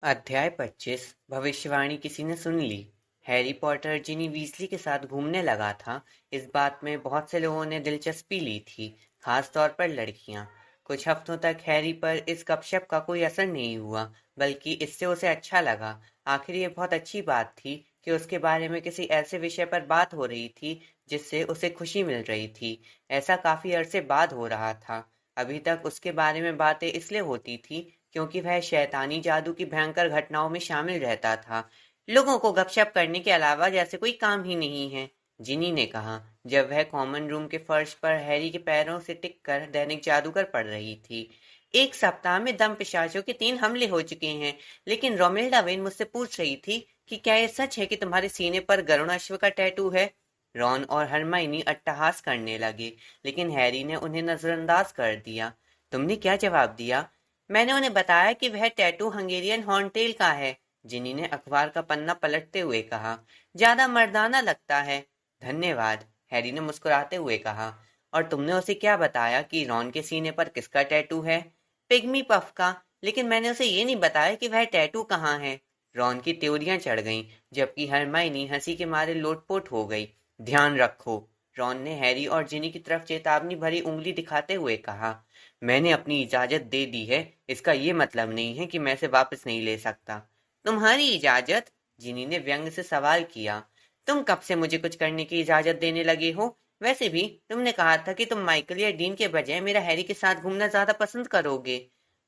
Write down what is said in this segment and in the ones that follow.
अध्याय 25 भविष्यवाणी किसी ने सुन ली। हैरी पॉटर जिनी वीजली के साथ घूमने लगा था, इस बात में बहुत से लोगों ने दिलचस्पी ली थी, खास तौर पर लड़कियां। कुछ हफ्तों तक हैरी पर इस गपशप का कोई असर नहीं हुआ, बल्कि इससे उसे अच्छा लगा। आखिर ये बहुत अच्छी बात थी कि उसके बारे में किसी ऐसे विषय पर बात हो रही थी जिससे उसे खुशी मिल रही थी। ऐसा काफी अरसे बाद हो रहा था। अभी तक उसके बारे में बातें इसलिए होती थी क्योंकि वह शैतानी जादू की भयंकर घटनाओं में शामिल रहता था। लोगों को गपशप करने के अलावा जैसे कोई काम ही नहीं है, जिनी ने कहा, जब वह कॉमन रूम के फर्श पर हैरी के पैरों से टिक कर दैनिक जादूगर पढ़ रही थी। एक सप्ताह में दम पिशाचों के 3 हमले हो चुके हैं, लेकिन रोमिल्डा वेन मुझसे पूछ रही थी कि क्या ये सच है कि तुम्हारे सीने पर गरुण अश्व का टैटू है। रॉन और हरमाइनी अट्टहास करने लगे, लेकिन हैरी ने उन्हें नजरअंदाज कर दिया। तुमने क्या जवाब दिया? मैंने उन्हें बताया कि वह टैटू हंगेरियन हॉर्नटेल का है, जिनी ने अखबार का पन्ना पलटते हुए कहा। ज्यादा मर्दाना लगता है। धन्यवाद, हैरी ने मुस्कुराते हुए कहा। और तुमने उसे क्या बताया कि रॉन के सीने पर किसका टैटू है? पिग्मी पफ का। लेकिन मैंने उसे ये नहीं बताया कि वह टैटू कहाँ है। रॉन की त्योरियां चढ़ गईं, जबकि हरमाइनी हंसी के मारे लोटपोट हो गई। ध्यान रखो, रॉन ने हैरी और जिनी की तरफ चेतावनी भरी उंगली दिखाते हुए कहा। मैंने अपनी इजाजत दे दी है, इसका ये मतलब नहीं है कि मैं इसे वापस नहीं ले सकता। तुम्हारी इजाजत? जिनी ने व्यंग से सवाल किया। तुम कब से मुझे कुछ करने की इजाजत देने लगे हो? वैसे भी तुमने कहा था कि तुम माइकल या डीन के बजाय मेरा हैरी के साथ घूमना ज्यादा पसंद करोगे।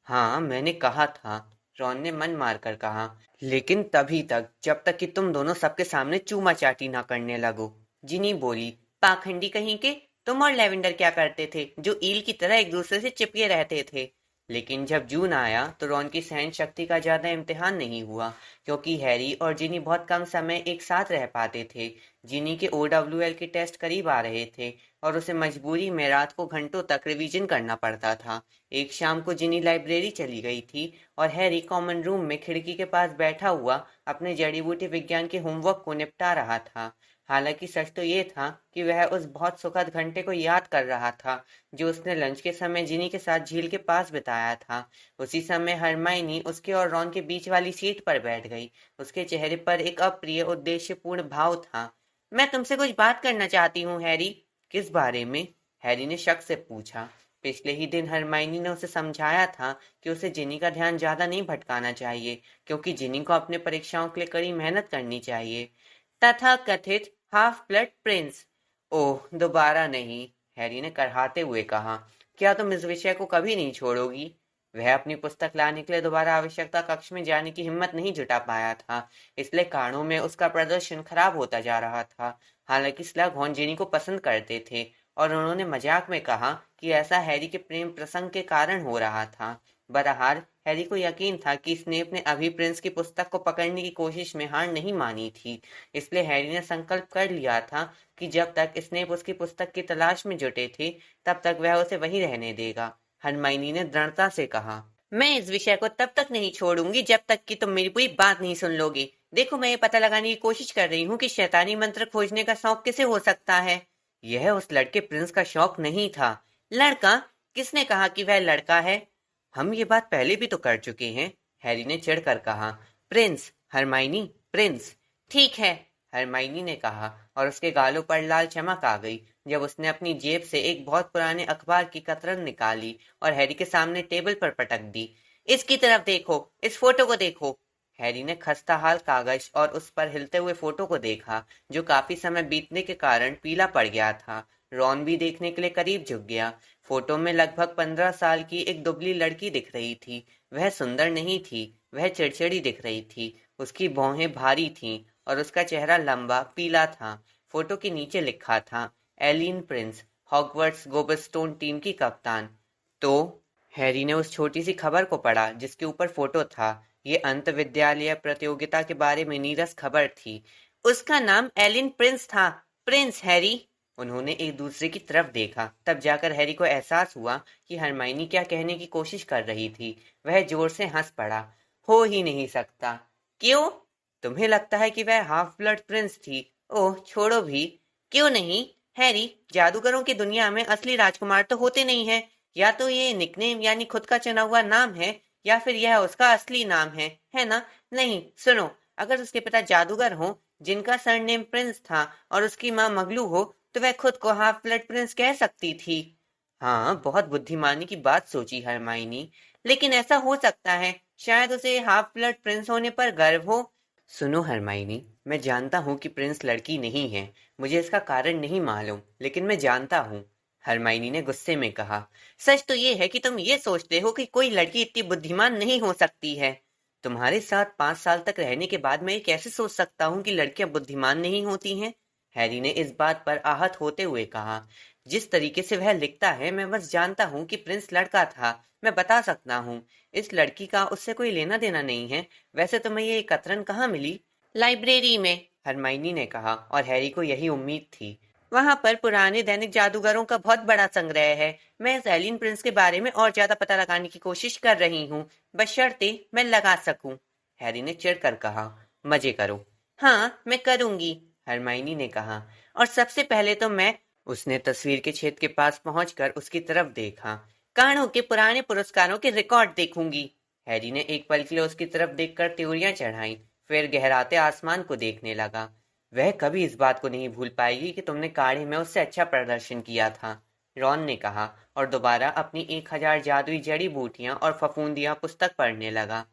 हाँ, मैंने कहा था, रॉन ने मन मारकर कहा, लेकिन तभी तक जब तक कि तुम दोनों सबके सामने चूमा चाटी ना करने लगो। जिनी बोली। पाखंडी कहीं के। तुम और लेवेंडर क्या करते थे जो ईल की तरह एक दूसरे से चिपके रहते थे? लेकिन जब जून आया तो रॉन की सहन शक्ति का ज्यादा इम्तिहान नहीं हुआ, क्योंकि हैरी और जिनी बहुत कम समय एक साथ रह पाते थे। जिनी के OWL के टेस्ट करीब आ रहे थे और उसे मजबूरी में रात को घंटों तक रिवीजन करना पड़ता था। एक शाम को जिनी लाइब्रेरी चली गई थी और हैरी कॉमन रूम में खिड़की के पास बैठा हुआ अपने जड़ी बूटी विज्ञान के होमवर्क को निपटा रहा था। हालांकि सच तो ये था कि वह उस बहुत सुखद घंटे को याद कर रहा था जो उसने लंच के समय जिनी के साथ झील के पास बिताया था। उसी समय हरमाइनी उसके और रॉन के बीच वाली सीट पर बैठ गई। उसके चेहरे पर एक अप्रिय उद्देश्यपूर्ण भाव था। मैं तुमसे कुछ बात करना चाहती हूँ, हैरी। किस बारे में? हैरी ने शक से पूछा। पिछले ही दिन हरमाइनी ने उसे समझाया था कि उसे जिनी का ध्यान ज्यादा नहीं भटकाना चाहिए, क्योंकि जिनी को अपने परीक्षाओं के लिए कड़ी मेहनत करनी चाहिए। तथाकथित हाफ ब्लड प्रिंस। ओह, दोबारा नहीं, हैरी ने करहाते हुए कहा। क्या तुम इस विषय को कभी नहीं छोड़ोगी? वह अपनी पुस्तक लाने के लिए दोबारा आवश्यकता कक्ष में जाने की हिम्मत नहीं जुटा पाया था, इसलिए कारणों में उसका प्रदर्शन खराब होता जा रहा था। हालांकि स्लगहॉर्न जिनी को पसंद करते थे और उन्होंने मजाक में कहा कि ऐसा हैरी के प्रेम प्रसंग के कारण हो रहा था। बहरहाल हैरी को यकीन था कि स्नेप ने अभी प्रिंस की पुस्तक को पकड़ने की कोशिश में हार नहीं मानी थी, इसलिए हैरी ने संकल्प कर लिया था कि जब तक स्नेप उसकी पुस्तक की तलाश में जुटे थे, तब तक वह उसे वहीं रहने देगा। हरमाइनी ने दृढ़ता से कहा। मैं इस विषय को तब तक नहीं छोड़ूंगी जब तक कि तुम मेरी पूरी बात नहीं सुन लोगे। देखो, मैं ये पता लगाने की कोशिश कर रही हूँ कि शैतानी मंत्र खोजने का शौक किसे हो सकता है। यह उस लड़के प्रिंस का शौक नहीं था। लड़का? किसने कहा कि वह लड़का है? हम ये बात पहले भी तो कर चुके हैं, हैरी ने चिढ़कर कहा। Prince, Hermione, Prince. ठीक है, हरमाइनी ने कहा, और उसके गालों पर लाल चमक आ गई जब उसने अपनी जेब से एक बहुत पुराने अखबार की कतरन निकाली और हैरी के सामने टेबल पर पटक दी। इसकी तरफ देखो, इस फोटो को देखो। हैरी ने खस्ताहाल कागज और उस पर हिलते हुए फोटो को देखा, जो काफी समय बीतने के कारण पीला पड़ गया था। रॉन भी देखने के लिए करीब झुक गया। फोटो में लगभग 15 साल की एक दुबली लड़की दिख रही थी। वह सुंदर नहीं थी, वह चिड़चिड़ी दिख रही थी। उसकी भौहें भारी थीं और उसका चेहरा लंबा पीला था। फोटो के नीचे लिखा था, एलिन प्रिंस, हॉगवर्ट्स गोबरस्टोन टीम की कप्तान। तो हैरी ने उस छोटी सी खबर को पढ़ा जिसके ऊपर फोटो था। ये अंत विद्यालय प्रतियोगिता के बारे में नीरस खबर थी। उसका नाम एलिन प्रिंस था। Prince Harry. उन्होंने एक दूसरे की तरफ देखा, तब जाकर हैरी को एहसास हुआ कि हरमाइनी क्या कहने की कोशिश कर रही थी। वह जोर से हंस पड़ा। हो ही नहीं सकता। क्यों? तुम्हें लगता है कि वह हाफ ब्लड प्रिंस थी? ओह, छोड़ो भी। क्यों नहीं? हैरी, जादूगरों की दुनिया में असली राजकुमार तो होते नहीं है। या तो ये निकनेम यानी खुद का चुना हुआ नाम है, या फिर यह उसका असली नाम है ना? नहीं, सुनो, अगर उसके पिता जादूगर हो जिनका सरनेम प्रिंस था और उसकी माँ मगलू हो तो वह खुद को हाफ ब्लड प्रिंस कह सकती थी। हाँ, बहुत बुद्धिमानी की बात सोची हरमाइनी। लेकिन ऐसा हो सकता है, शायद उसे हाफ ब्लड प्रिंस होने पर गर्व हो। सुनो हरमाइनी, मैं जानता हूँ कि प्रिंस लड़की नहीं है। मुझे इसका कारण नहीं मालूम, लेकिन मैं जानता हूँ। हरमाइनी ने गुस्से में कहा। सच तो ये है कि तुम ये सोचते हो कि कोई लड़की इतनी बुद्धिमान नहीं हो सकती है। तुम्हारे साथ 5 साल तक रहने के बाद मैं ये कैसे सोच सकता हूँ कि लड़कियां बुद्धिमान नहीं होती हैं? हैरी ने इस बात पर आहत होते हुए कहा। जिस तरीके से वह लिखता है, मैं बस जानता हूँ कि प्रिंस लड़का था। मैं बता सकता हूँ। इस लड़की का उससे कोई लेना देना नहीं है। वैसे तुम्हें ये कतरन कहाँ मिली? लाइब्रेरी में, हरमाइनी ने कहा, और हैरी को यही उम्मीद थी। वहां पर पुराने दैनिक जादूगरों का बहुत बड़ा संग्रह है। मैं इस एलियन प्रिंस के बारे में और ज्यादा पता लगाने की कोशिश कर रही हूँ, बशर्ते मैं लगा सकूं। हैरी ने चिढ़कर कहा। मजे करो। हाँ, मैं करूंगी, हरमाइनी ने कहा। और सबसे पहले तो मैं। उसने तस्वीर के छेद के पास पहुंचकर उसकी तरफ देखा। कानों के पुराने पुरस्कारों के रिकॉर्ड देखूंगी। हैरी ने एक पल के लिए उसकी तरफ देखकर त्योरियां चढ़ाई, फिर गहराते आसमान को देखने लगा। वह कभी इस बात को नहीं भूल पाएगी कि तुमने काढ़े में उससे अच्छा प्रदर्शन किया था, रॉन ने कहा, और दोबारा अपनी 1000 जादुई जड़ी बूटियां और फफूंदियां पुस्तक पढ़ने लगा।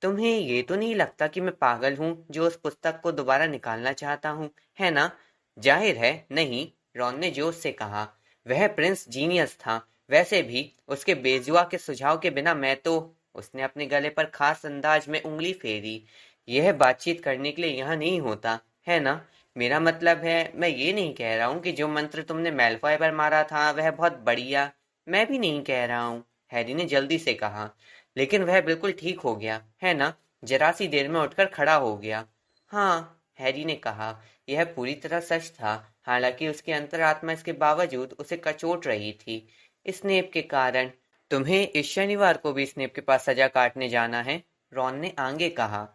तुम्हें ये तो नहीं लगता कि मैं पागल हूँ जो उस पुस्तक को दोबारा निकालना चाहता हूँ, है ना? जाहिर है नहीं, रॉन ने जोश से कहा। वह प्रिंस जीनियस था। वैसे भी उसके बेजुआ के सुझाव के बिना मैं तो। उसने अपने गले पर खास अंदाज में उंगली फेरी। यह बातचीत करने के लिए यहाँ नहीं होता, है ना? मेरा मतलब है, मैं ये नहीं कह रहा हूँ कि जो मंत्र तुमने मैलफॉय पर मारा था वह बहुत बढ़िया। मैं भी नहीं कह रहा हूँ, हैरी ने जल्दी से कहा। लेकिन वह बिल्कुल ठीक हो गया, है ना? जरा सी देर में उठकर खड़ा हो गया। हाँ, हैरी ने कहा। यह पूरी तरह सच था, हालांकि उसकी अंतरात्मा इसके बावजूद उसे कचोट रही थी। स्नेप के कारण। तुम्हें इस शनिवार को भी स्नेप के पास सजा काटने जाना है, रॉन ने आगे कहा।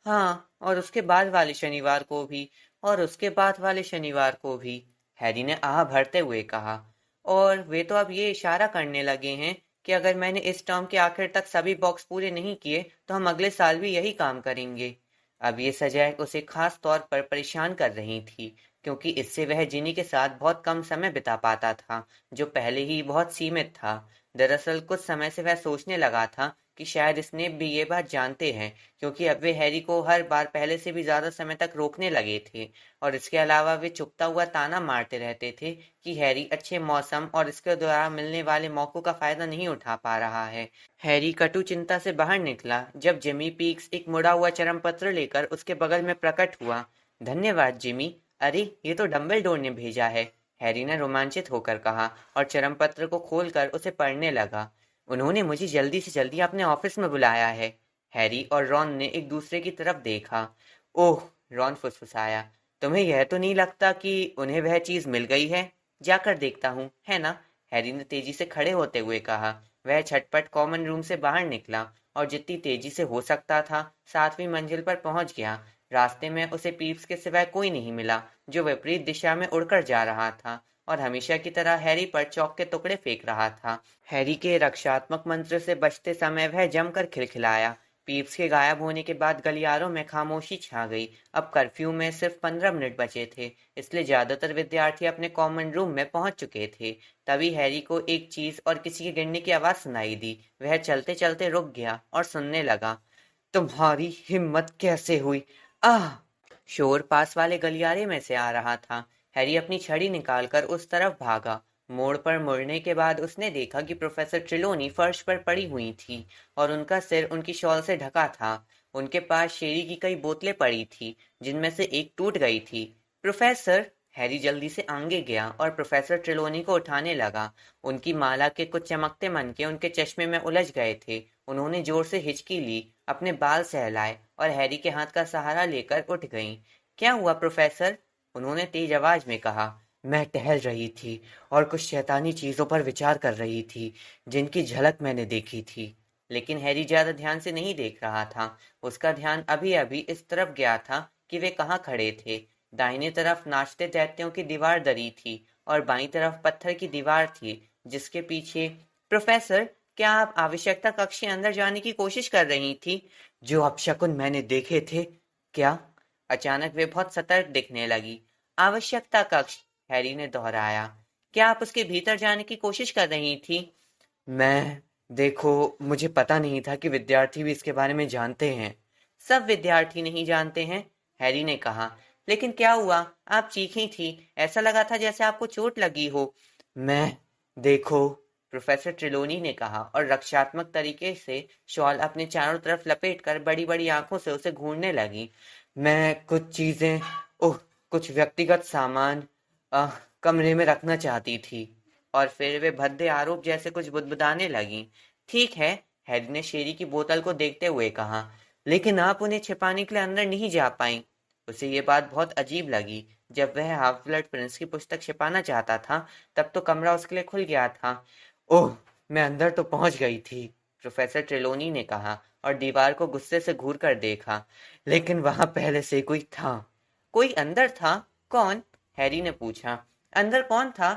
हाँ, और उसके बाद वाले शनिवार को भी, और उसके बाद वाले शनिवार को भी, हैरी ने आह भरते हुए कहा। और वे तो अब ये इशारा करने लगे हैं कि अगर मैंने इस टर्म के आखिर तक सभी बॉक्स पूरे नहीं किए तो हम अगले साल भी यही काम करेंगे। अब ये सजाएं उसे खास तौर पर परेशान कर रही थी, क्योंकि इससे वह जिनी के साथ बहुत कम समय बिता पाता था, जो पहले ही बहुत सीमित था। दरअसल कुछ समय से वह सोचने लगा था कि शायद स्नेप भी ये बात जानते हैं, क्योंकि अब वे हैरी को हर बार पहले से भी ज्यादा समय तक रोकने लगे थे, और इसके अलावा वे चुपता हुआ ताना मारते रहते थे कि हैरी अच्छे मौसम और इसके द्वारा मिलने वाले मौकों का फायदा नहीं उठा पा रहा है। हैरी कटु चिंता से बाहर निकला जब जिमी पीक्स एक मुड़ा हुआ चरम पत्र लेकर उसके बगल में प्रकट हुआ। धन्यवाद जिमी। अरे, ये तो डम्बलडोर ने भेजा है, हैरी ने रोमांचित होकर कहा, और चरम पत्र को खोलकर उसे पढ़ने लगा। उन्होंने मुझे जल्दी से जल्दी अपने ऑफिस में बुलाया है। हैरी और रॉन ने एक दूसरे की तरफ देखा। ओह, रॉन फुसफुसाया, तुम्हें यह तो नहीं लगता कि उन्हें वह चीज मिल गई है? जाकर देखता हूँ, है ना? हैरी ने तेजी से खड़े होते हुए कहा। वह झटपट कॉमन रूम से बाहर निकला और जितनी तेजी से हो सकता था 7वीं मंजिल पर पहुंच गया। रास्ते में उसे पीप्स के सिवाय कोई नहीं मिला, जो विपरीत दिशा में उड़कर जा रहा था और हमेशा की तरह हैरी पर चौक के टुकड़े फेंक रहा था। हैरी के रक्षात्मक मंत्र से बचते समय वह जमकर खिलखिलाया। पीप्स के गायब होने के बाद गलियारों में खामोशी छा गई। अब कर्फ्यू में सिर्फ 15 मिनट बचे थे, इसलिए ज्यादातर विद्यार्थी अपने कॉमन रूम में पहुंच चुके थे। तभी हैरी को एक चीज और किसी के गिरने की आवाज सुनाई दी। वह चलते चलते रुक गया और सुनने लगा। तुम्हारी हिम्मत कैसे हुई? आह! शोर पास वाले गलियारे में से आ रहा था। हैरी अपनी छड़ी निकालकर उस तरफ भागा। मोड़ पर मुड़ने के बाद उसने देखा कि प्रोफेसर ट्रिलोनी फर्श पर पड़ी हुई थी और उनका सिर उनकी शॉल से ढका था। उनके पास शेरी की कई बोतलें पड़ी थी, जिनमें से एक टूट गई थी। प्रोफेसर! हैरी जल्दी से आगे गया और प्रोफेसर ट्रिलोनी को उठाने लगा। उनकी माला के कुछ चमकते मनके उनके चश्मे में उलझ गए थे। उन्होंने जोर से हिचकी ली, अपने बाल सहलाए और हैरी के हाथ का सहारा लेकर उठ गईं। क्या हुआ प्रोफेसर? उन्होंने तेज आवाज में कहा। मैं टहल रही थी और कुछ शैतानी चीजों पर विचार कर रही थी, जिनकी झलक मैंने देखी थी। लेकिन हैरी ज्यादा ध्यान से नहीं देख रहा था। उसका ध्यान अभी अभी इस तरफ गया था कि वे कहाँ खड़े थे। दाहिने तरफ नाचते दैत्यों की दीवार दरी थी और बाईं तरफ पत्थर की दीवार थी, जिसके पीछे। प्रोफेसर, क्या आप आवश्यकता कक्ष के अंदर जाने की कोशिश कर रही थी? जो अपशकुन मैंने देखे थे। क्या? अचानक वे बहुत सतर्क दिखने लगी। आवश्यकता कक्ष, हैरी ने दोहराया। क्या आप उसके भीतर जाने की कोशिश कर रही थी? मैं देखो, मुझे पता नहीं था कि विद्यार्थी भी इसके बारे में जानते हैं। सब विद्यार्थी नहीं जानते हैं, हैरी ने कहा। लेकिन क्या हुआ? आप चीखी थी, ऐसा लगा था जैसे आपको चोट लगी हो। मैं देखो, प्रोफेसर ट्रेलोनी ने कहा और रक्षात्मक तरीके से शॉल अपने चारों तरफ लपेटकर बड़ी बड़ी आंखों से उसे घूरने लगी। मैं कुछ चीजें, कुछ व्यक्तिगत सामान कमरे में रखना चाहती थी। और फिर वे भद्दे आरोप जैसे कुछ बुदबुदाने लगी। ठीक है, हैरी ने शेरी की बोतल को देखते हुए कहा, लेकिन आप उन्हें छिपाने के लिए अंदर नहीं जा पाई। उसे ये बात बहुत अजीब लगी। जब वह हाफ ब्लड प्रिंस की पुस्तक छिपाना चाहता था, तब तो कमरा उसके लिए खुल गया था। ओह, मैं अंदर तो पहुंच गई थी, प्रोफेसर ट्रेलोनी ने कहा और दीवार को गुस्से से घूर कर देखा। लेकिन वहां पहले से कोई था। कोई अंदर था? कौन? हैरी ने पूछा। अंदर कौन था?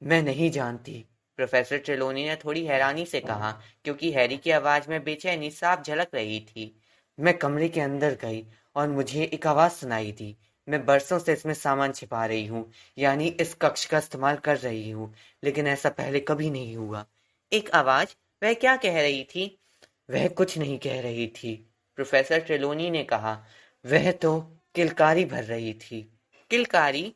मैं नहीं जानती, प्रोफेसर ट्रेलोनी ने थोड़ी हैरानी से कहा, क्योंकि हैरी की आवाज में बेचैनी साफ झलक रही थी। मैं कमरे के अंदर गई और मुझे एक आवाज सुनाई दी। मैं बरसों से इसमें सामान छिपा रही हूँ, यानी इस कक्ष का इस्तेमाल कर रही हूँ, लेकिन ऐसा पहले कभी नहीं हुआ। एक आवाज? वह क्या कह रही थी? वह कुछ नहीं कह रही थी, प्रोफेसर ट्रेलोनी ने कहा। वह तो किलकारी भर रही थी। किलकारी?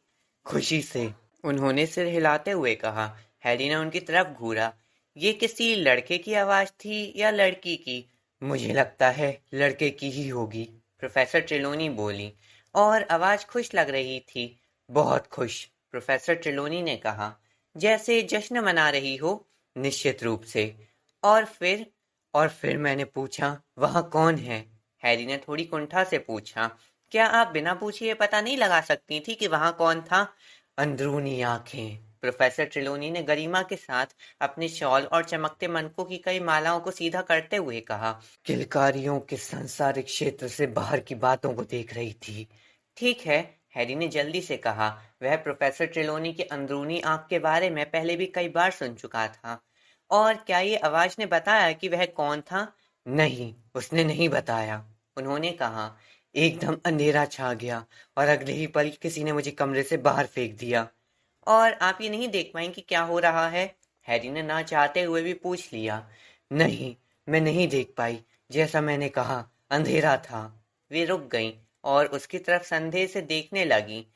खुशी से, उन्होंने सिर हिलाते हुए कहा। हैरी ने उनकी तरफ घूरा। ये किसी लड़के की आवाज थी या लड़की की? मुझे लगता है लड़के की ही होगी, प्रोफेसर ट्रेलोनी बोली। और आवाज खुश लग रही थी। बहुत खुश, प्रोफेसर ट्रेलोनी ने कहा। जैसे जश्न मना रही हो? निश्चित रूप से। और फिर? और फिर मैंने पूछा, वहां कौन है? हैरी ने थोड़ी कुंठा से पूछा। क्या आप बिना पूछे ये पता नहीं लगा सकती थी कि वहां कौन था? अंदरूनी आंखें, प्रोफेसर ट्रेलोनी ने गरिमा के साथ अपने शॉल और चमकते मनकों की कई मालाओं को सीधा करते हुए कहा। किलकारियों के सांसारिक क्षेत्र से बाहर की बातों को देख रही थी। ठीक है, हैरी ने जल्दी से कहा। वह प्रोफेसर ट्रेलोनी के अंदरूनी आंख के बारे में पहले भी कई बार सुन चुका था। और क्या ये आवाज ने बताया कि वह कौन था? नहीं, उसने नहीं बताया, उन्होंने कहा। एकदम अंधेरा छा गया और अगले ही पल किसी ने मुझे कमरे से बाहर फेंक दिया। और आप ये नहीं देख पाई कि क्या हो रहा है? हैरी ने ना चाहते हुए भी पूछ लिया। नहीं, मैं नहीं देख पाई। जैसा मैंने कहा, अंधेरा था। वे रुक गईं और उसकी तरफ संदेह से देखने लगी।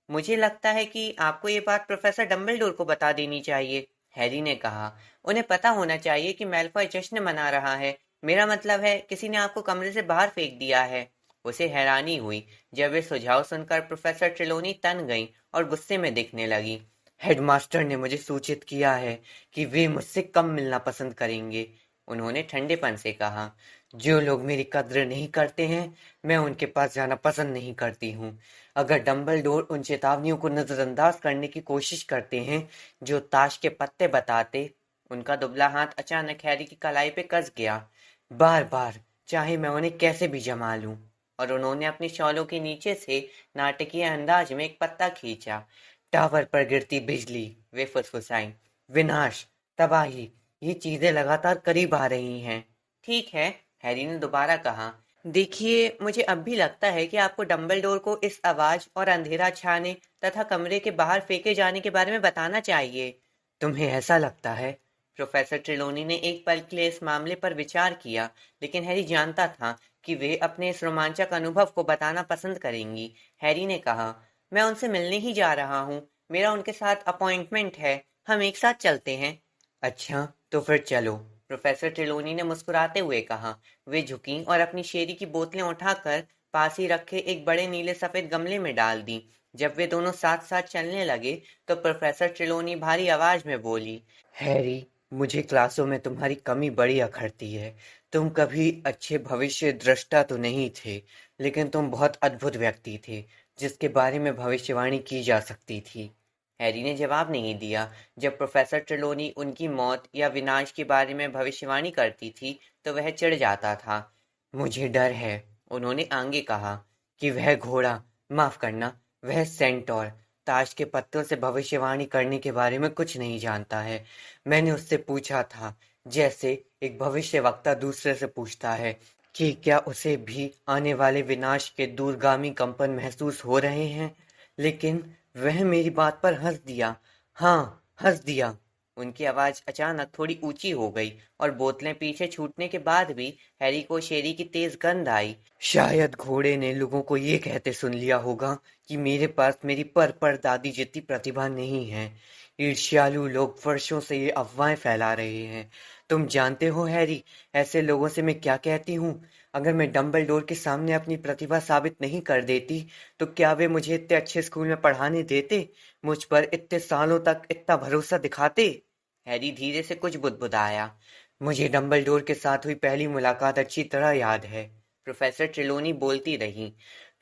मुझे लगता है कि आपको ये बात प्रोफेसर डम्बलडोर को बता देनी चाहिए, हैरी ने कहा। उन्हें पता होना चाहिए कि मैलफॉय जश्न मना रहा है। मेरा मतलब है, किसी ने आपको कमरे से बाहर फेंक दिया है। उसे हैरानी हुई जब वे सुझाव सुनकर प्रोफेसर ट्रेलोनी तन गईं और गुस्से में दिखने लगी। हेडमास्टर ने मुझे सूचित किया है कि वे मुझसे कम मिलना पसंद करेंगे, उन्होंने ठंडेपन से कहा। जो लोग मेरी कद्र नहीं करते हैं, मैं उनके पास जाना पसंद नहीं करती हूँ। अगर डंबलडोर उन चेतावनियों को नजरअंदाज करने की कोशिश करते हैं जो ताश के पत्ते बताते। उनका दुबला हाथ अचानक हैरी की कलाई पे कस गया। बार बार, चाहे मैं उन्हें कैसे भी जमा लूं। और उन्होंने अपनी शॉलों के नीचे से नाटकीय अंदाज में एक पत्ता खींचा। टावर पर गिरती बिजली, वे फुसफुसाईं। विनाश, तबाही, ये चीजें लगातार करीब आ रही हैं। ठीक है, हैरी ने दोबारा कहा। देखिए, मुझे अब भी लगता है कि आपको डंबलडोर को इस आवाज और अंधेरा छाने तथा कमरे के बाहर फेंके जाने के बारे में बताना चाहिए। तुम्हें ऐसा लगता है? प्रोफेसर ट्रेलोनी ने एक पल के लिए इस मामले पर विचार किया, लेकिन हैरी जानता था कि वे अपने इस रोमांचक अनुभव को बताना पसंद करेंगी। हैरी ने कहा, मैं उनसे मिलने ही जा रहा हूँ। मेरा उनके साथ अपॉइंटमेंट है। हम एक साथ चलते हैं। अच्छा, तो फिर चलो, प्रोफेसर ट्रेलोनी ने मुस्कुराते हुए कहा। वे झुकीं और अपनी शेरी की बोतलें उठाकर पास ही रखे एक बड़े नीले सफेद गमले में डाल दी। जब वे दोनों साथ साथ चलने लगे तो प्रोफेसर ट्रेलोनी भारी आवाज में बोली, हैरी, मुझे क्लासों में तुम्हारी कमी बड़ी अखरती है। तुम कभी अच्छे भविष्य दृष्टा तो नहीं थे, लेकिन तुम बहुत अद्भुत व्यक्ति थे, जिसके बारे में भविष्यवाणी की जा सकती थी। हैरी ने जवाब नहीं दिया। जब प्रोफेसर ट्रेलोनी उनकी मौत या विनाश के बारे में भविष्यवाणी करती थी तो वह चिढ़ जाता था। मुझे डर है, उन्होंने आगे कहा, कि वह घोड़ा, माफ करना, वह सेंटोर ताश के पत्तों से भविष्यवाणी करने के बारे में कुछ नहीं जानता है। मैंने उससे पूछा था, जैसे एक भविष्यवक्ता दूसरे से पूछता है कि क्या उसे भी आने वाले विनाश के दूरगामी कंपन महसूस हो रहे हैं, लेकिन वह मेरी बात पर हंस दिया। हाँ, हंस दिया। उनकी आवाज अचानक थोड़ी ऊंची हो गई और बोतलें पीछे छूटने के बाद भी हैरी को शेरी की तेज गंध आई। शायद घोड़े ने लोगों को ये कहते सुन लिया होगा कि मेरे पास मेरी पर दादी जितनी प्रतिभा नहीं है। ईर्ष्यालु लोग वर्षों से ये अफवाहें फैला रहे हैं। तुम जानते हो हैरी, ऐसे लोगों से मैं क्या कहती हूँ? अगर मैं डंबलडोर के सामने अपनी प्रतिभा साबित नहीं कर देती, तो क्या वे मुझे इतने अच्छे स्कूल में पढ़ाने देते? मुझ पर इतने सालों तक इतना भरोसा दिखाते? हैरी धीरे से कुछ बुदबुदाया। मुझे डंबलडोर के साथ हुई पहली मुलाकात अच्छी तरह याद है, प्रोफेसर ट्रेलॉनी बोलती रही।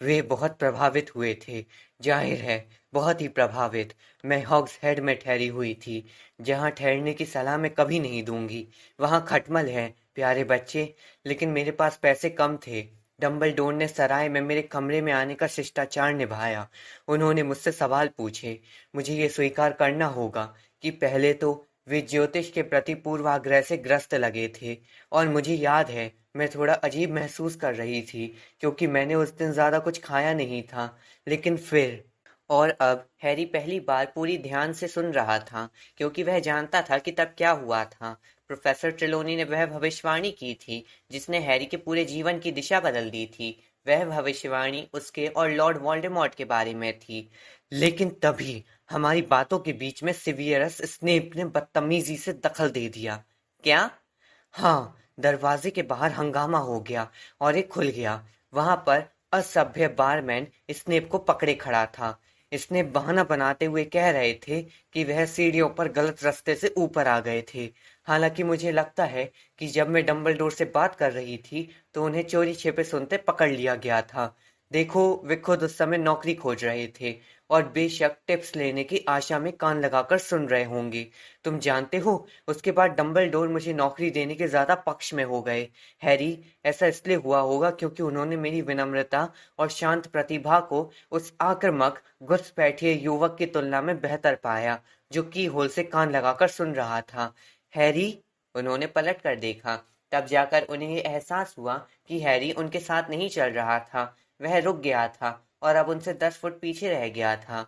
वे बहुत प्रभावित हुए थे, जाहिर है, बहुत ही प्रभावित। मैं हॉग्स हेड में ठहरी हुई थी, जहाँ ठहरने की सलाह मैं कभी नहीं दूंगी। वहाँ खटमल है, प्यारे बच्चे, लेकिन मेरे पास पैसे कम थे। डंबलडोर ने सराय में मेरे कमरे में आने का शिष्टाचार निभाया। उन्होंने मुझसे सवाल पूछे। मुझे ये स्वीकार करना होगा कि पहले तो वे ज्योतिष के प्रति पूर्वाग्रह से ग्रस्त लगे थे, और मुझे याद है मैं थोड़ा अजीब महसूस कर रही थी, क्योंकि मैंने उस दिन ज्यादा कुछ खाया नहीं था। लेकिन फिर, और अब हैरी पहली बार पूरी ध्यान से सुन रहा था, क्योंकि वह जानता था कि तब क्या हुआ था। प्रोफेसर ट्रेलॉनी ने वह भविष्यवाणी की थी जिसने हैरी के पूरे जीवन की दिशा बदल दी थी। वह भविष्यवाणी उसके और लॉर्ड वोल्डेमॉर्ट के बारे में थी। लेकिन तभी हमारी बातों के बीच में सिवियरस स्नेप ने बदतमीजी से दखल दे दिया। क्या? हाँ, दरवाजे के बाहर हंगामा हो गया और एक खुल गया। वहां पर असभ्य बारमैन स्नेप को पकड़े खड़ा था। स्नेप बहाना बनाते हुए कह रहे थे कि वह सीढ़ियों पर गलत रास्ते से ऊपर आ गए थे। हालांकि मुझे लगता है कि जब मैं डंबलडोर से बात कर रही थी, तो उन्हें चोरी छिपे सुनते पकड़ लिया गया था। देखो, वे खुद उस समय नौकरी खोज रहे थे और बेशक टिप्स लेने की आशा में कान लगाकर सुन रहे होंगे। तुम जानते हो, उसके बाद डंबलडोर मुझे नौकरी देने के ज्यादा पक्ष में हो गए। हैरी, ऐसा इसलिए हुआ होगा क्योंकि उन्होंने मेरी विनम्रता और शांत प्रतिभा को उस आक्रामक घुसपैठिए युवक की तुलना में बेहतर पाया, जो की होल से कान लगाकर सुन रहा था। हैरी, उन्होंने पलट कर देखा। तब जाकर उन्हें ये एहसास हुआ कि हैरी उनके साथ नहीं चल रहा था। वह रुक गया था और अब उनसे 10 फुट पीछे रह गया था।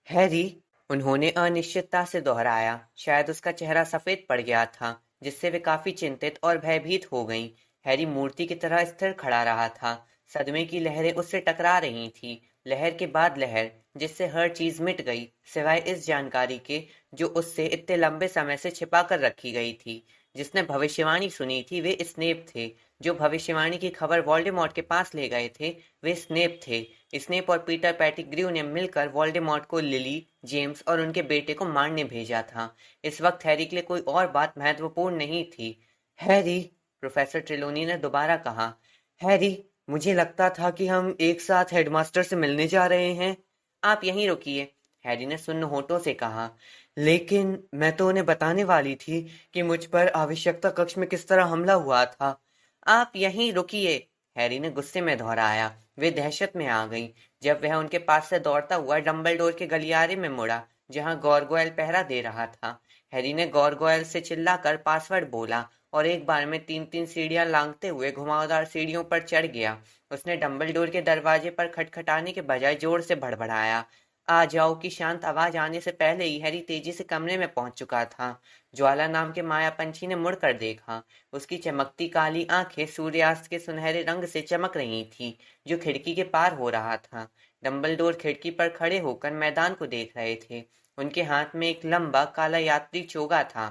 हैरी, उन्होंने अनिश्चितता से दोहराया। शायद उसका चेहरा सफेद पड़ गया था, जिससे वे काफी चिंतित और भयभीत हो गईं। हैरी मूर्ति की तरह स्थिर खड़ा रहा था। सदमे की लहरें उससे टकरा रही थीं, लहर के बाद लहर, जिससे हर चीज मिट गई सिवाय इस जानकारी के जो उससे इतने लंबे समय से छिपा कर रखी गई थी। जिसने भविष्यवाणी सुनी थी वे स्नेप थे। जो भविष्यवाणी की खबर वोल्डेमॉर्ट के पास ले गए थे वे स्नेप थे। स्नेप और पीटर पेटिग्र्यू ने मिलकर वोल्डेमॉर्ट को लिली, जेम्स और उनके बेटे को मारने भेजा था। इस वक्त हैरी के लिए कोई और बात महत्वपूर्ण नहीं थी। हैरी, प्रोफेसर ट्रेलॉनी ने दोबारा कहा। हैरी, मुझे लगता था कि हम एक साथ हेडमास्टर से मिलने जा रहे हैं। आप यहीं रुकिए, हैरी ने सुन्न होठों से कहा। लेकिन मैं तो उन्हें बताने वाली थी कि मुझ पर आवश्यकता कक्ष में किस तरह हमला हुआ था। आप यहीं रुकिए, हैरी ने गुस्से में दोहराया। वे दहशत में आ गईं जब वह उनके पास से दौड़ता हुआ डंबलडोर के गलियारे में मुड़ा, जहां गॉरगोयल पहरा दे रहा था। हैरी ने गॉरगोयल से चिल्लाकर पासवर्ड बोला और एक बार में 3-3 सीढ़ियां लांघते हुए घुमावदार सीढ़ियों पर चढ़ गया। उसने डंबलडोर के दरवाजे पर खटखटाने के बजाय जोर से भड़बड़ाया। आ जाओ की शांत आवाज आने से पहले ही हैरी तेजी से कमरे में पहुंच चुका था। ज्वाला नाम के माया पंछी ने मुड़कर देखा। उसकी चमकती काली आंखें सूर्यास्त के सुनहरे रंग से चमक रही थीं, जो खिड़की के पार हो रहा था। डंबलडोर खिड़की पर खड़े होकर मैदान को देख रहे थे। उनके हाथ में एक लंबा काला यात्री चोगा था।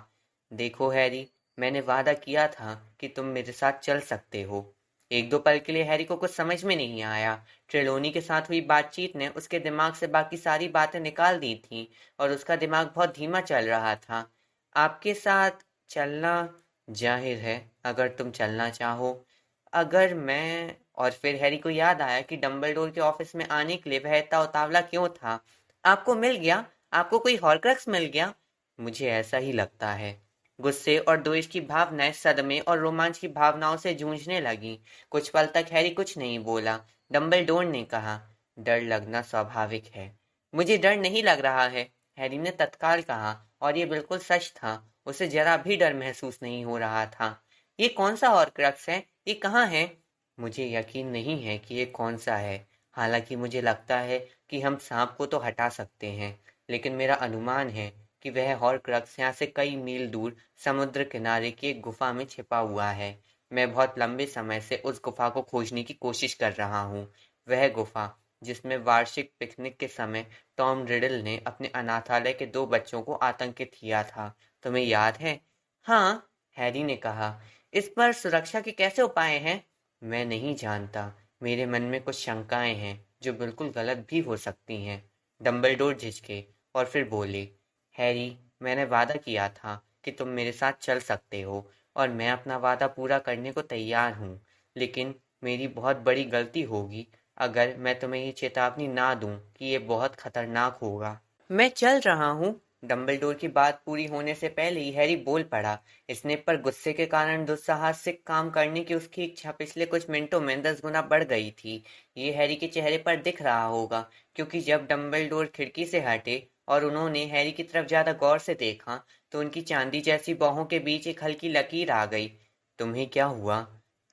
देखो हैरी, मैंने वादा किया था कि तुम मेरे साथ चल सकते हो। एक दो पल के लिए हैरी को कुछ समझ में नहीं आया। ट्रेलॉनी के साथ हुई बातचीत ने उसके दिमाग से बाकी सारी बातें निकाल दी थीं और उसका दिमाग बहुत धीमा चल रहा था। आपके साथ चलना? जाहिर है, अगर तुम चलना चाहो। अगर मैं... और फिर हैरी को याद आया कि डंबलडोर के ऑफिस में आने के लिए वह इतना उतावला क्यों था। आपको मिल गया? आपको कोई हॉर्क्रक्स मिल गया? मुझे ऐसा ही लगता है। गुस्से और द्वेष की भावनाएं सदमे और रोमांच की भावनाओं से जूझने लगीं। कुछ पल तक हैरी कुछ नहीं बोला। डंबलडोर ने कहा, डर लगना स्वाभाविक है। मुझे डर नहीं लग रहा है, हैरी ने तत्काल कहा, और ये बिल्कुल सच था। उसे जरा भी डर महसूस नहीं हो रहा था। ये कौन सा हॉर्क्रक्स है? ये कहाँ है? मुझे यकीन नहीं है कि ये कौन सा है। हालांकि मुझे लगता है कि हम सांप को तो हटा सकते हैं, लेकिन मेरा अनुमान है कि वह हॉर्क्रक्स यहाँ से कई मील दूर समुद्र किनारे की एक गुफा में छिपा हुआ है। मैं बहुत लंबे समय से उस गुफा को खोजने की कोशिश कर रहा हूँ। वह गुफा जिसमें वार्षिक पिकनिक के समय टॉम रिडल ने अपने अनाथालय के 2 बच्चों को आतंकित किया था। तुम्हें याद है? हाँ, हैरी ने कहा। इस पर सुरक्षा के कैसे उपाय हैं? मैं नहीं जानता। मेरे मन में कुछ शंकाएं हैं जो बिल्कुल गलत भी हो सकती हैं। डंबलडोर झिझके और फिर बोले, हैरी, मैंने वादा किया था कि तुम मेरे साथ चल सकते हो और मैं अपना वादा पूरा करने को तैयार हूँ। लेकिन मेरी बहुत बड़ी गलती होगी अगर मैं तुम्हें ये चेतावनी ना दूं कि ये बहुत खतरनाक होगा। मैं चल रहा हूँ। डंबलडोर की बात पूरी होने से पहले ही हैरी बोल पड़ा। स्नेप पर गुस्से के कारण दुस्साहसिक काम करने की उसकी इच्छा पिछले कुछ मिनटों में 10 गुना बढ़ गई थी। ये हैरी के चेहरे पर दिख रहा होगा, क्योंकि जब डंबलडोर खिड़की से हटे और उन्होंने हैरी की तरफ ज्यादा गौर से देखा, तो उनकी चांदी जैसी बाहों के बीच एक हल्की लकीर आ गई। तुम्हें क्या हुआ?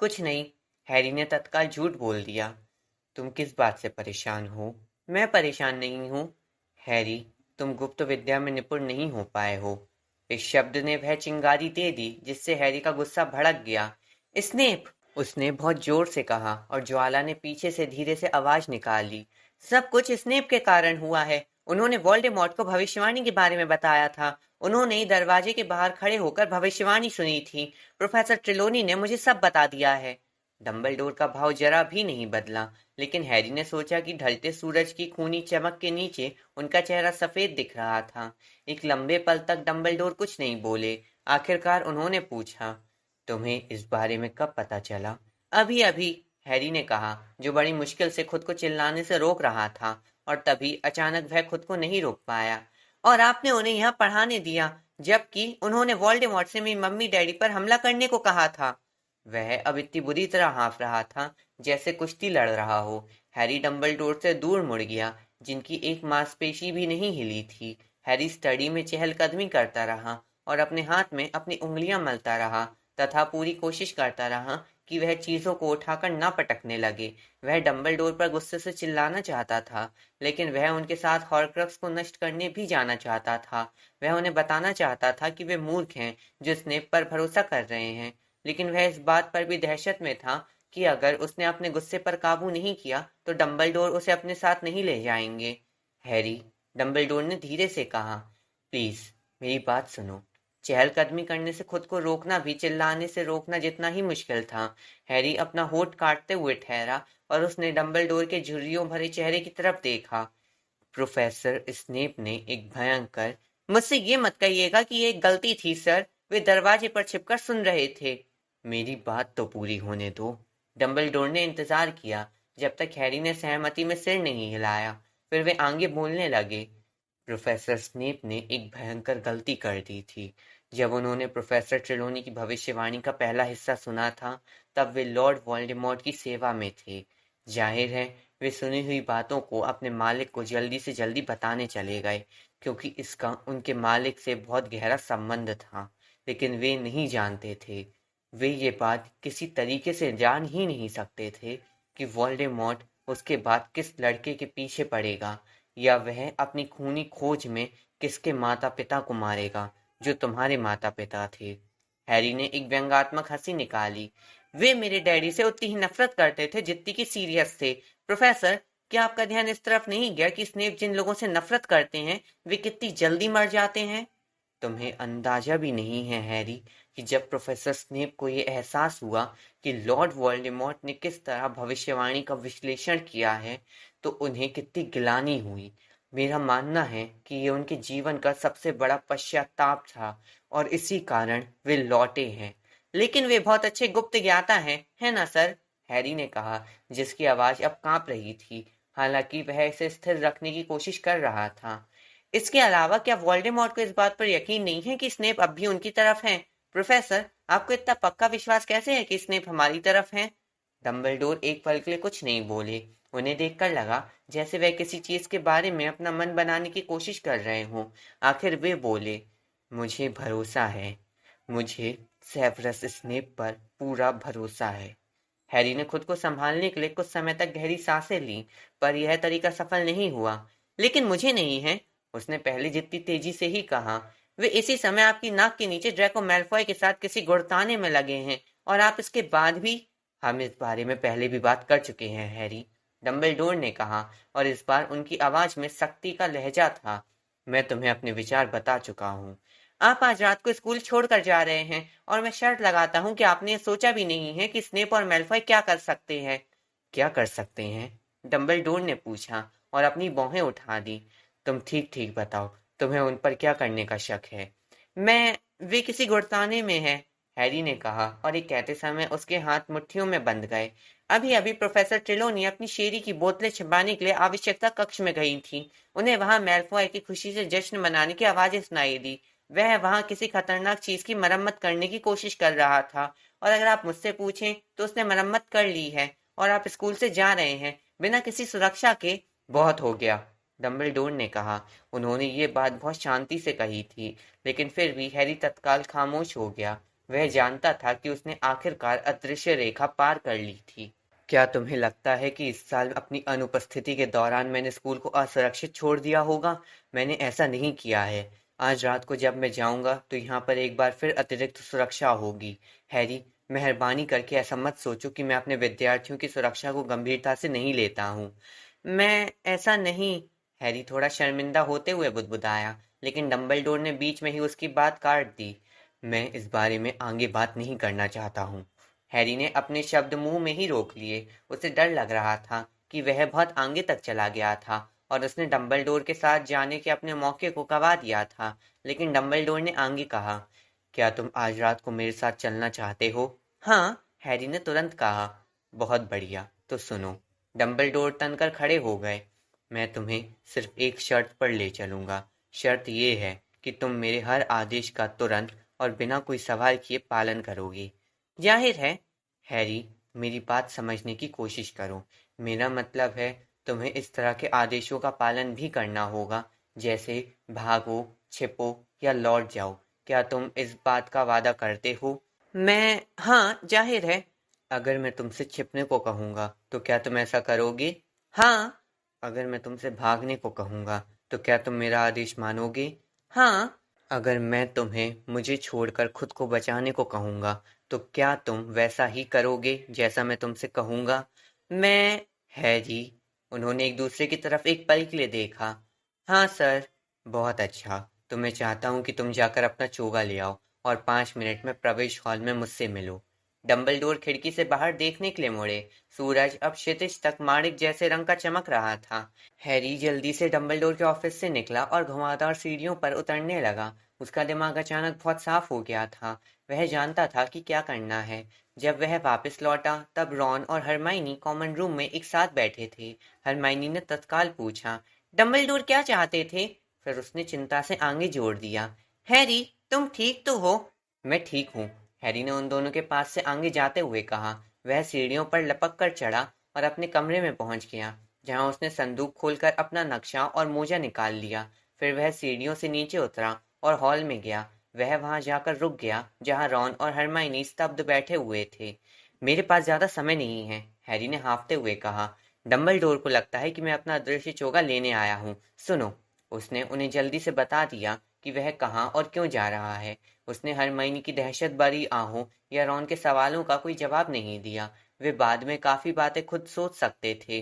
कुछ नहीं, हैरी ने तत्काल झूठ बोल दिया। तुम किस बात से परेशान हो? मैं परेशान नहीं हूँ। हैरी, तुम गुप्त विद्या में निपुण नहीं हो पाए हो। इस शब्द ने वह चिंगारी दे दी जिससे हैरी का गुस्सा भड़क गया। स्नेप! उसने बहुत जोर से कहा और ज्वाला ने पीछे से धीरे से आवाज निकाली। सब कुछ स्नेप के कारण हुआ है। उन्होंने वोल्डेमॉर्ट को भविष्यवाणी के बारे में बताया था। उन्होंने ही दरवाजे के बाहर खड़े होकर भविष्यवाणी सुनी थी। प्रोफेसर ट्रेलोनी ने मुझे सब बता दिया है। डंबलडोर का भाव जरा भी नहीं बदला, लेकिन हैरी ने सोचा कि ढलते सूरज की खूनी चमक के नीचे उनका चेहरा सफेद दिख रहा था। एक लंबे पल तक डंबलडोर कुछ नहीं बोले। आखिरकार उन्होंने पूछा, तुम्हें इस बारे में कब पता चला? अभी अभी, हैरी ने कहा, जो बड़ी मुश्किल से खुद को चिल्लाने से रोक रहा था। और तभी अचानक वह खुद को नहीं रोक पाया। और आपने उन्हें यहाँ पढ़ाने दिया, जबकि उन्होंने वोल्डेमॉर्ट से मेरी मम्मी डैडी पर हमला करने को कहा था। वह अब इतनी बुरी तरह हाँफ रहा था जैसे कुश्ती लड़ रहा हो। हैरी डंबलडोर से दूर मुड़ गया, जिनकी एक मांसपेशी भी नहीं हिली थी। हैरी स्टडी में चहलकदमी करता रहा और अपने हाथ में अपनी उंगलियां मलता रहा, तथा पूरी कोशिश करता रहा कि वह चीजों को उठाकर ना पटकने लगे। वह डंबलडोर पर गुस्से से चिल्लाना चाहता था, लेकिन वह उनके साथ हॉर्क्रक्स को नष्ट करने भी जाना चाहता था। वह उन्हें बताना चाहता था कि वे मूर्ख हैं जो स्नेप पर भरोसा कर रहे हैं, लेकिन वह इस बात पर भी दहशत में था कि अगर उसने अपने गुस्से पर काबू नहीं किया तो डंबलडोर उसे अपने साथ नहीं ले जाएंगे। हैरी, डंबलडोर ने धीरे से कहा, प्लीज मेरी बात सुनो। चहलकदमी करने से खुद को रोकना भी चिल्लाने से रोकना जितना ही मुश्किल था। हैरी अपना होठ काटते हुए ठहरा और उसने डंबलडोर के झुर्रियों भरे चेहरे की तरफ देखा। प्रोफेसर स्नेप ने एक भयंकर, मुझसे ये मत कहिएगा कि ये एक गलती थी सर, वे दरवाजे पर छिपकर सुन रहे थे। मेरी बात तो पूरी होने दो। डंबलडोर ने इंतजार किया जब तक हैरी ने सहमति में सिर नहीं हिलाया। फिर वे आगे बोलने लगे। प्रोफेसर स्नेप ने एक भयंकर गलती कर दी थी। जब उन्होंने प्रोफेसर ट्रेलोनी की भविष्यवाणी का पहला हिस्सा सुना था, तब वे लॉर्ड वोल्डेमॉर्ट की सेवा में थे। जाहिर है वे सुनी हुई बातों को अपने मालिक को जल्दी से जल्दी बताने चले गए, क्योंकि इसका उनके मालिक से बहुत गहरा संबंध था। लेकिन वे नहीं जानते थे, वे ये बात किसी तरीके से जान ही नहीं सकते थे कि वोल्डेमॉर्ट उसके बाद किस लड़के के पीछे पड़ेगा, या वह अपनी खूनी खोज में किसके माता पिता को मारेगा जो तुम्हारे माता पिता थे। हैरी ने एक व्यंग्यात्मक हंसी निकाली। वे मेरे डैडी से उतनी ही नफरत करते थे जितनी कि सीरियस थे। प्रोफेसर, क्या आपका ध्यान इस तरफ नहीं गया कि स्नेप जिन लोगों से नफरत करते हैं वे कितनी जल्दी मर जाते हैं? तुम्हें अंदाजा भी नहीं है हैरी कि जब प्रोफेसर स्नेप को यह एहसास हुआ कि लॉर्ड वोल्डेमॉर्ट ने किस तरह भविष्यवाणी का विश्लेषण किया है, तो उन्हें कितनी गिलानी हुई। मेरा मानना है कि ये उनके जीवन का सबसे बड़ा पश्चाताप था और इसी कारण वे लौटे हैं। लेकिन वे बहुत अच्छे गुप्त ज्ञाता हैं, है ना सर? हैरी ने कहा, जिसकी आवाज अब कांप रही थी, हालांकि वह इसे स्थिर रखने की कोशिश कर रहा था। इसके अलावा क्या वोल्डेमॉर्ट को इस बात पर यकीन नहीं है कि स्नेप अब भी उनकी तरफ है? प्रोफेसर, आपको इतना पक्का विश्वास कैसे है कि स्नेप हमारी तरफ है? डंबलडोर एक पल के लिए कुछ नहीं बोले। उन्हें देखकर लगा जैसे वह किसी चीज के बारे में अपना मन बनाने की कोशिश कर रहे हों। आखिर वे बोले, मुझे भरोसा है, मुझे सेवर्स स्नेप पर पूरा भरोसा है। हैरी ने खुद को संभालने के लिए कुछ समय तक गहरी सांसें लीं, पर यह तरीका सफल नहीं हुआ। लेकिन मुझे नहीं है, उसने पहले जितनी तेजी से ही कहा। वे इसी समय आपकी नाक के नीचे ड्रैको मैल्फॉय के साथ किसी गुड़ताने में लगे हैं, और आप इसके बाद भी। हम इस बारे में पहले भी बात कर चुके हैं हैरी, डंबलडोर ने कहा, और इस बार उनकी आवाज में सख्ती का लहजा था। मैं तुम्हें अपने विचार बता चुका हूँ। आप आज रात को स्कूल छोड़कर जा रहे हैं, और मैं शर्त लगाता हूँ कि आपने ये सोचा भी नहीं है कि स्नेप और मैल्फॉय क्या कर सकते हैं। क्या कर सकते हैं? डंबलडोर ने पूछा, और अपनी भौहें उठा दी। तुम ठीक ठीक बताओ, तुम्हें उन पर क्या करने का शक है? वे किसी गुड़ताने में है, हैरी ने कहा, और ये कहते समय उसके हाथ मुट्ठियों में बंध गए। अभी अभी प्रोफेसर ट्रेलोनी अपनी शेरी की बोतलें छिपाने के लिए आवश्यकता कक्ष में गई थी। उन्हें वहां मैल्फॉय की खुशी से जश्न मनाने की आवाजें सुनाई दी। वह वहां किसी खतरनाक चीज की मरम्मत करने की कोशिश कर रहा था, और अगर आप मुझसे पूछें तो उसने मरम्मत कर ली है, और आप स्कूल से जा रहे हैं बिना किसी सुरक्षा के। बहुत हो गया, डंबलडोर ने कहा। उन्होंने ये बात बहुत शांति से कही थी, लेकिन फिर भी हैरी तत्काल खामोश हो गया। वह जानता था कि उसने आखिरकार अदृश्य रेखा पार कर ली थी। क्या तुम्हें लगता है कि इस साल अपनी अनुपस्थिति के दौरान मैंने स्कूल को असुरक्षित छोड़ दिया होगा? मैंने ऐसा नहीं किया है। आज रात को जब मैं जाऊंगा तो यहाँ पर एक बार फिर अतिरिक्त सुरक्षा होगी। हैरी, मेहरबानी करके ऐसा मत सोचो कि मैं अपने विद्यार्थियों की सुरक्षा को गंभीरता से नहीं लेता हूँ। मैं ऐसा नहीं, हैरी थोड़ा शर्मिंदा होते हुए बुदबुदाया, लेकिन डंबलडोर ने बीच में ही उसकी बात काट दी। मैं इस बारे में आगे बात नहीं करना चाहता हूँ। हैरी ने अपने शब्द मुंह में ही रोक लिए। उसे डर लग रहा था कि वह बहुत आगे तक चला गया था, और उसने डंबलडोर के साथ जाने के अपने मौके को गंवा दिया था। लेकिन डंबलडोर ने आगे कहा, क्या तुम आज रात को मेरे साथ चलना चाहते हो? हाँ, हैरी ने तुरंत कहा। बहुत बढ़िया, तो सुनो। डंबलडोर तनकर खड़े हो गए। मैं तुम्हें सिर्फ एक शर्त पर ले चलूंगा। शर्त यह है कि तुम मेरे हर आदेश का तुरंत और बिना कोई सवाल किए पालन करोगे। जाहिर है। हैरी, मेरी बात समझने की कोशिश करो। मेरा मतलब है, तुम्हें इस तरह के आदेशों का पालन भी करना होगा, जैसे भागो, छिपो या लौट जाओ। क्या तुम इस बात का वादा करते हो? हाँ, जाहिर है। अगर मैं तुमसे छिपने को कहूंगा तो क्या तुम ऐसा करोगे? हाँ। अगर मैं तुमसे भागने को कहूंगा तो क्या तुम मेरा आदेश मानोगे? हाँ। अगर मैं तुम्हें मुझे छोड़कर खुद को बचाने को कहूंगा तो क्या तुम वैसा ही करोगे जैसा मैं तुमसे कहूंगा? मैं हैरी, उन्होंने एक दूसरे की तरफ एक पल के लिए देखा। हाँ सर। बहुत अच्छा, तो मैं चाहता हूँ कि तुम जाकर अपना चोगा ले आओ, और 5 मिनट में प्रवेश हॉल में मुझसे मिलो। डंबलडोर खिड़की से बाहर देखने के लिए मुड़े। सूरज अब क्षितिज तक माणिक जैसे रंग का चमक रहा था। हैरी जल्दी से डंबलडोर के ऑफिस से निकला और घुमावदार सीढ़ियों पर उतरने लगा। उसका दिमाग अचानक बहुत साफ हो गया था। वह जानता था कि क्या करना है। जब वह वापस लौटा तब रॉन और हरमाइनी कॉमन रूम में एक साथ बैठे थे। हरमाइनी ने तत्काल पूछा, डंबलडोर क्या चाहते थे? फिर उसने चिंता से आगे जोड़ दिया, हैरी, तुम ठीक तो हो? मैं ठीक हूँ, हैरी ने उन दोनों के पास से आगे जाते हुए कहा। वह सीढ़ियों पर लपक कर चढ़ा और अपने कमरे में पहुंच गया, जहां उसने संदूक खोलकर अपना नक्शा और मोजा निकाल लिया। फिर वह सीढ़ियों से नीचे उतरा और हॉल में गया। वह वहां जाकर रुक गया जहां रॉन और हरमाइनी स्तब्ध बैठे हुए थे। मेरे पास ज्यादा समय नहीं है, हैरी ने हाँफते हुए कहा। डंबलडोर को लगता है कि मैं अपना अदृश्य चोगा लेने आया हूँ। सुनो। उसने उन्हें जल्दी से बता दिया कि वह कहाँ और क्यों जा रहा है। उसने हरमाइनी की दहशत भरी आहों या रॉन के सवालों का कोई जवाब नहीं दिया। वे बाद में काफी बातें खुद सोच सकते थे।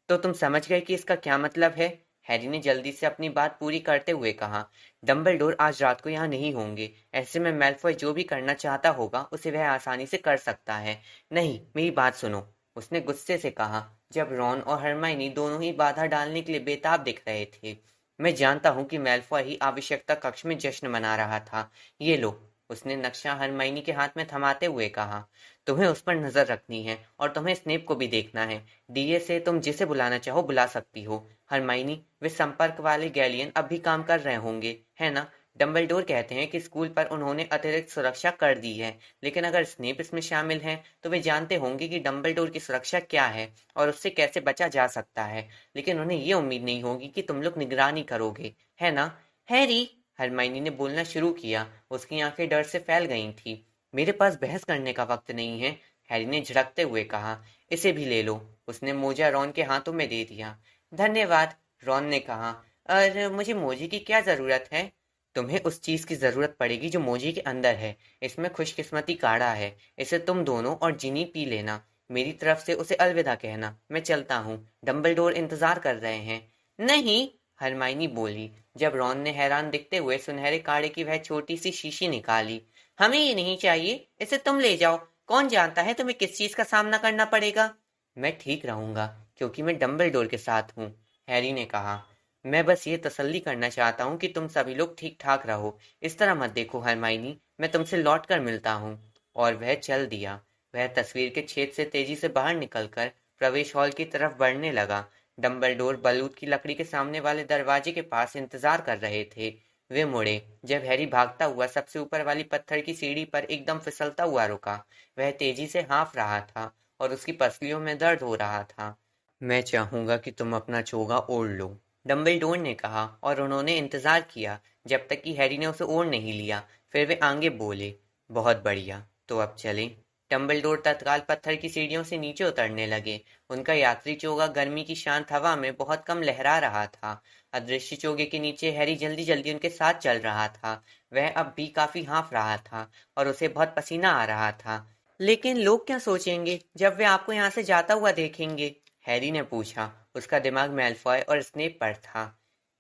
तो तुम समझ गए कि इसका क्या मतलब है? हैरी ने जल्दी से अपनी बात पूरी करते हुए कहा। डंबलडोर आज रात को यहाँ नहीं होंगे। ऐसे में मैल्फॉय जो भी करना चाहता होगा उसे वह आसानी से कर सकता है। नहीं, मेरी बात सुनो, उसने गुस्से से कहा, जब रॉन और हरमाइनी दोनों ही बाधा डालने के लिए बेताब दिख रहे थे। मैं जानता हूँ कि मैल्फॉय ही आवश्यकता कक्ष में जश्न मना रहा था। ये लो, उसने नक्शा हरमाइनी के हाथ में थमाते हुए कहा। तुम्हें उस पर नजर रखनी है, और तुम्हें स्नेप को भी देखना है। डीए से तुम जिसे बुलाना चाहो बुला सकती हो। हरमाइनी, वे संपर्क वाले गैलियन अब भी काम कर रहे होंगे, है ना? डंबलडोर कहते हैं कि स्कूल पर उन्होंने अतिरिक्त सुरक्षा कर दी है, लेकिन अगर स्नेप इसमें शामिल है तो वे जानते होंगे कि डंबलडोर की सुरक्षा क्या है और उससे कैसे बचा जा सकता है। लेकिन उन्हें ये उम्मीद नहीं होगी कि तुम लोग निगरानी करोगे, है ना? हैरी, हरमाइनी ने बोलना शुरू किया। उसकी आंखें डर से फैल गई थी। मेरे पास बहस करने का वक्त नहीं है, हैरी ने झिड़कते हुए कहा। इसे भी ले लो। उसने मोजा रॉन के हाथों में दे दिया। धन्यवाद, रॉन ने कहा। और मुझे मोजे की क्या जरूरत है? तुम्हें उस चीज की जरूरत पड़ेगी जो मोजे के अंदर है। इसमें खुशकिस्मती काढ़ा है। इसे तुम दोनों और जिनी पी लेना। मेरी तरफ से उसे अलविदा कहना। मैं चलता हूँ, डंबलडोर इंतजार कर रहे हैं। नहीं, हरमाइनी बोली, जब रॉन ने हैरान दिखते हुए सुनहरे काढ़े की वह छोटी सी शीशी निकाली। हमें ये नहीं चाहिए, इसे तुम ले जाओ। कौन जानता है तुम्हें किस चीज का सामना करना पड़ेगा। मैं ठीक रहूंगा, क्योंकि मैं डंबलडोर के साथ हूँ, हैरी ने कहा। मैं बस ये तसल्ली करना चाहता हूँ कि तुम सभी लोग ठीक ठाक रहो। इस तरह मत देखो हरमाइनी, मैं तुमसे लौट कर मिलता हूँ। और वह चल दिया। वह तस्वीर के छेद से तेजी से बाहर निकलकर प्रवेश हॉल की तरफ बढ़ने लगा। डंबलडोर बलूत की लकड़ी के सामने वाले दरवाजे के पास इंतजार कर रहे थे। वे मुड़े जब हैरी भागता हुआ सबसे ऊपर वाली पत्थर की सीढ़ी पर एकदम फिसलता हुआ रुका। वह तेजी से हाँफ रहा था और उसकी पसलियों में दर्द हो रहा था। मैं चाहूंगा कि तुम अपना चोगा ओढ़ लो, डंबलडोर ने कहा, और उन्होंने इंतजार किया जब तक कि हैरी ने उसे ओढ़ नहीं लिया। फिर वे आगे बोले, बहुत बढ़िया, तो अब चलें। डंबलडोर तत्काल पत्थर की सीढ़ियों से नीचे उतरने लगे। उनका यात्री चोगा गर्मी की शांत हवा में बहुत कम लहरा रहा था। अदृश्य चोगे के नीचे हैरी जल्दी जल्दी उनके साथ चल रहा था। वह अब भी काफी हाँफ रहा था और उसे बहुत पसीना आ रहा था। लेकिन लोग क्या सोचेंगे जब वे आपको यहाँ से जाता हुआ देखेंगे? हैरी ने पूछा। उसका दिमाग मैलफॉय और स्नेप पर था।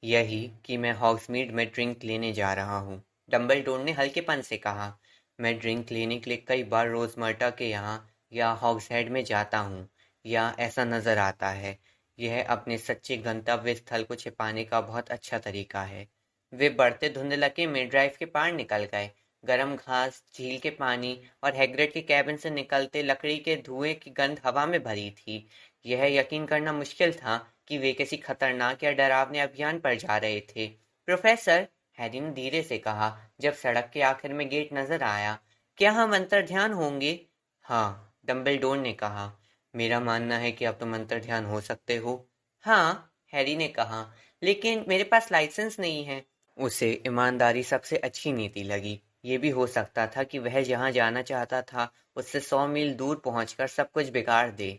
यही कि मैं हॉग्समीड में ड्रिंक लेने जा रहा हूँ, डंबलडोर ने हल्केपन से कहा। मैं ड्रिंक लेने के लिए कई बार रोजमर्टा के यहाँ या हॉग्सहेड में जाता हूँ, या ऐसा नजर आता है। यह अपने सच्चे गंतव्य स्थल को छिपाने का बहुत अच्छा तरीका है। वे बढ़ते धुंधलके में ड्राइव के पार निकल गए। गर्म घास, झील के पानी और हैग्रिड के कैबिन से निकलते लकड़ी के धुएं की गंध हवा में भरी थी। यह यकीन करना मुश्किल था कि वे किसी खतरनाक या डरावने अभियान पर जा रहे थे। प्रोफेसर, हैरी ने धीरे से कहा जब सड़क के आखिर में गेट नजर आया, क्या हम अंतर्ध्यान होंगे? हाँ, डंबलडोर ने कहा। मेरा मानना है कि अब तुम अंतर्ध्यान हो सकते हो। हाँ, हैरी ने कहा, लेकिन मेरे पास लाइसेंस नहीं है। उसे ईमानदारी सबसे अच्छी नीति लगी। ये भी हो सकता था कि वह जहाँ जाना चाहता था उससे 100 मील दूर पहुंचकर सब कुछ बिगाड़ दे।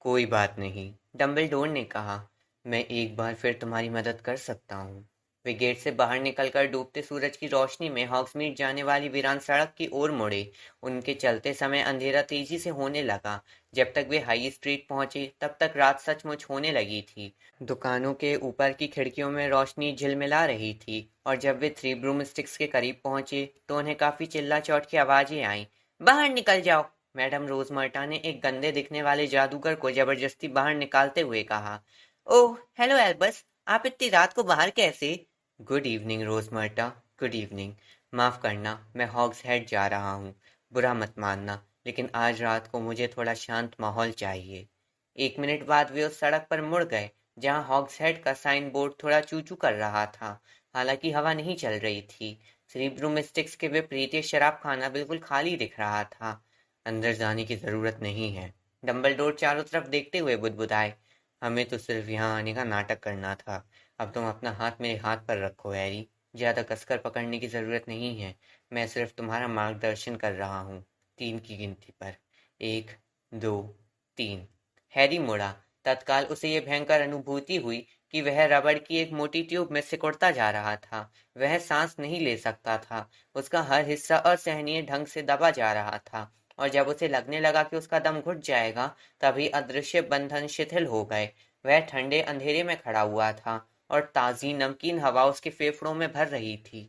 कोई बात नहीं, डंबलडोर ने कहा। मैं एक बार फिर तुम्हारी मदद कर सकता हूँ। वे गेट से बाहर निकलकर डूबते सूरज की रोशनी में हॉग्समीड जाने वाली वीरान सड़क की ओर मुड़े। उनके चलते समय अंधेरा तेजी से होने लगा। जब तक वे हाई स्ट्रीट पहुंचे तब तक रात सचमुच होने लगी थी। दुकानों के ऊपर की खिड़कियों में रोशनी झिलमिला रही थी, और जब वे थ्री ब्रूम स्टिक्स के करीब पहुंचे तो उन्हें काफी चिल्ला चौट की आवाजें आईं। बाहर निकल जाओ, मैडम रोजमर्टा ने एक गंदे दिखने वाले जादूगर को जबरदस्ती बाहर निकालते हुए कहा। ओह, हेलो एल्बस, आप इतनी रात को बाहर कैसे? गुड इवनिंग रोजमर्टा, गुड इवनिंग। माफ करना, मैं हॉग्स हेड जा रहा हूँ। बुरा मत मानना, लेकिन आज रात को मुझे थोड़ा शांत माहौल चाहिए। 1 मिनट बाद वे उस सड़क पर मुड़ गए जहाँ हॉग्स हेड का साइन बोर्ड थोड़ा चूचू कर रहा था। हालांकि हवा नहीं चल रही थी। थ्री ब्रूम स्टिक्स के विपरीत ये शराब खाना बिल्कुल खाली दिख रहा था। अंदर जाने की जरूरत नहीं है, डंबलडोर चारों तरफ देखते हुए बुदबुदाए। हमें तो सिर्फ यहाँ आने का नाटक करना था। अब तुम अपना हाथ मेरे हाथ पर रखो हैरी। ज्यादा कसकर पकड़ने की जरूरत नहीं है। मैं सिर्फ तुम्हारा मार्गदर्शन कर रहा हूँ। 3 की गिनती पर। 1, 2, 3। हैरी मुड़ा। तत्काल उसे ये भयंकर अनुभूति हुई कि वह रबड़ की एक मोटी ट्यूब में सिकुड़ता जा रहा था। वह सांस नहीं ले सकता था। उसका हर हिस्सा असहनीय ढंग से दबा जा रहा था, और जब उसे लगने लगा कि उसका दम घुट जाएगा, तभी अदृश्य बंधन शिथिल हो गए। वह ठंडे अंधेरे में खड़ा हुआ था और ताजी नमकीन हवा उसके फेफड़ों में भर रही थी।